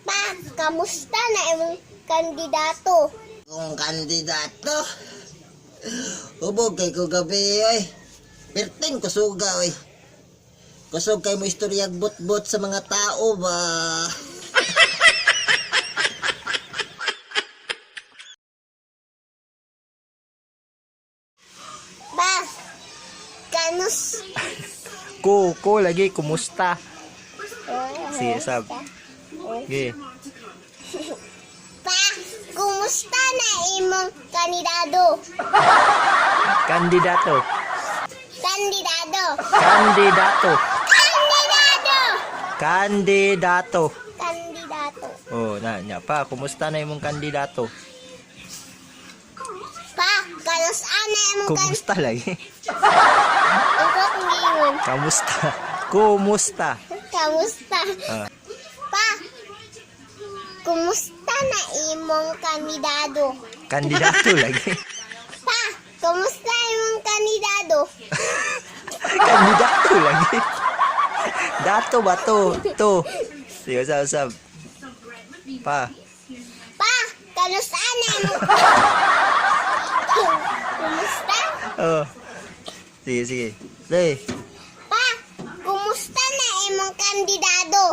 Pa, kamusta na imong kandidato? Kung kandidato, hubog kay ko gabi oy. Perting kusuga oy. Kusog kay mo istoryag bot-bot sa mga tao ba. Pa, kanus... Ko lagi kumusta? Sige, sab. Sige. Pa, kumusta na imong kandidato? Kandidato. Kandidato. Kandidato. Kandidato. Kandidato. Kandidato. Oh, nya pa, kumusta na imong kandidato? Pa, kanusta na imong Kumusta lagi? Ukot ngingon. Kamusta? Kumusta? Kamusta? Ah. Pa, kumusta na imong kandidato? Kandidato lagi. Pa, kumusta imong kandidato? Kandidato lagi. Dato ba to? To. Sige, sab. Pa. Pa, kanusta na imong... Kumusta? Oh. Sige, sige. Lay. Pa, kumusta na imong kandidato?